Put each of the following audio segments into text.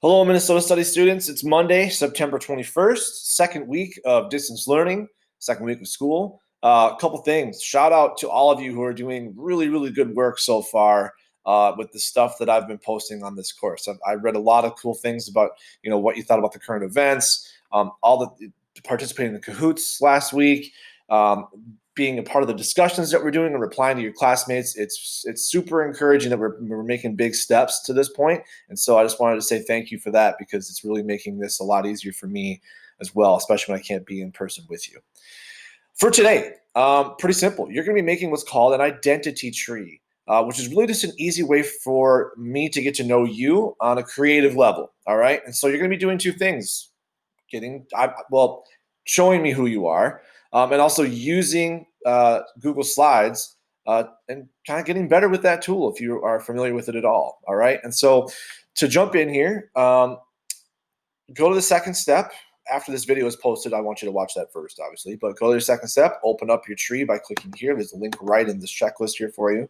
Hello, Minnesota Studies students. It's Monday, September 21st, second week of distance learning, second week of school. A couple things. Shout out to all of you who are doing really, really good work so far with the stuff that I've been posting on this course. I read a lot of cool things about, what you thought about the current events, all the participating in the Kahoots last week, being a part of the discussions that we're doing and replying to your classmates. It's super encouraging that we're making big steps to this point. And so I just wanted to say thank you for that, because it's really making this a lot easier for me as well, especially when I can't be in person with you. For today, pretty simple. You're going to be making what's called an identity tree, which is really just an easy way for me to get to know you on a creative level. All right. And so you're going to be doing two things: showing me who you are, and also using Google Slides and kind of getting better with that tool if you are familiar with it at all. All right. And so to jump in here, go to the second step. After this video is posted, I want you to watch that first, obviously, but go to the second step, open up your tree by clicking here. There's a link right in this checklist here for you.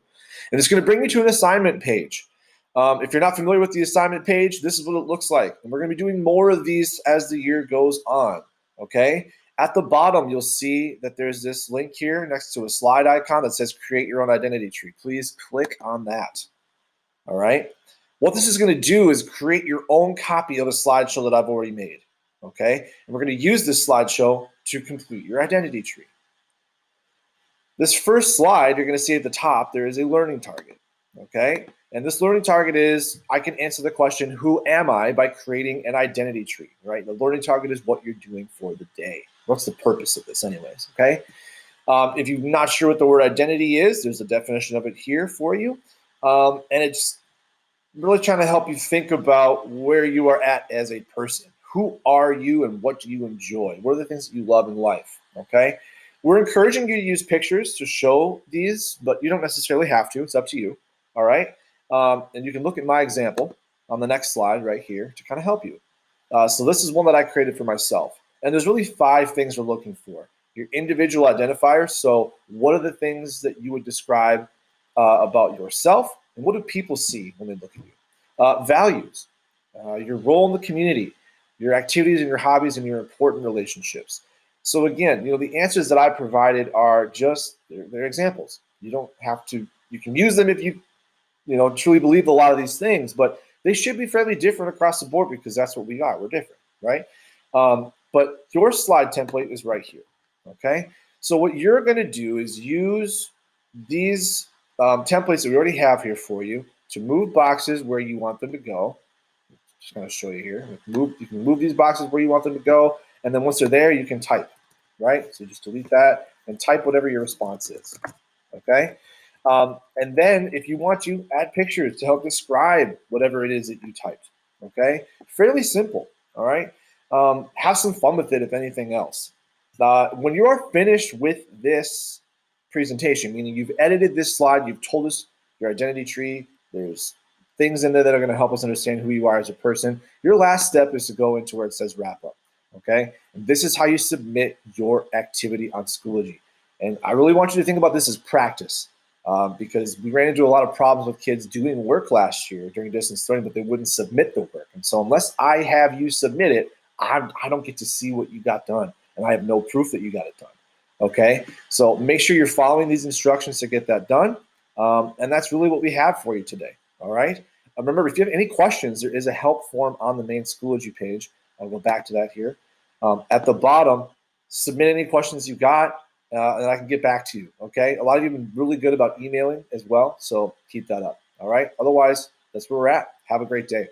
And it's going to bring you to an assignment page. If you're not familiar with the assignment page, this is what it looks like. And we're going to be doing more of these as the year goes on, okay? At the bottom, you'll see that there's this link here next to a slide icon that says create your own identity tree. Please click on that, all right? What this is going to do is create your own copy of a slideshow that I've already made, okay? And we're going to use this slideshow to complete your identity tree. This first slide, you're going to see at the top, there is a learning target, okay? And this learning target is, I can answer the question, who am I, by creating an identity tree, right? The learning target is what you're doing for the day. What's the purpose of this anyways, okay? If you're not sure what the word identity is, there's a definition of it here for you. And it's really trying to help you think about where you are at as a person. Who are you and what do you enjoy? What are the things that you love in life, okay? We're encouraging you to use pictures to show these, but you don't necessarily have to. It's up to you, all right? And you can look at my example on the next slide right here to kind of help you. So this is one that I created for myself. And there's really 5 things we're looking for. Your individual identifier. So what are the things that you would describe about yourself? And what do people see when they look at you? Values, your role in the community, your activities and your hobbies and your important relationships. So again, the answers that I provided are just, they're examples. You don't have to, you can use them if you truly believe a lot of these things, but they should be fairly different across the board, because that's what we are. We're different, right? But your slide template is right here, okay? So what you're going to do is use these templates that we already have here for you to move boxes where you want them to go. Just going to show you here. You can move these boxes where you want them to go, and then once they're there, you can type, right? So just delete that and type whatever your response is, okay? And then if you want to, add pictures to help describe whatever it is that you typed, okay? Fairly simple, all right? Have some fun with it, if anything else. When you are finished with this presentation, meaning you've edited this slide, you've told us your identity tree, there's things in there that are going to help us understand who you are as a person, your last step is to go into where it says wrap up, okay? And this is how you submit your activity on Schoology. And I really want you to think about this as practice. Because we ran into a lot of problems with kids doing work last year during distance learning, but they wouldn't submit the work. And so unless I have you submit it, I don't get to see what you got done, and I have no proof that you got it done, okay? So make sure you're following these instructions to get that done, and that's really what we have for you today, all right? Remember, if you have any questions, there is a help form on the main Schoology page. I'll go back to that here. At the bottom, submit any questions you got, and I can get back to you, okay? A lot of you have been really good about emailing as well, so keep that up, all right? Otherwise, that's where we're at. Have a great day.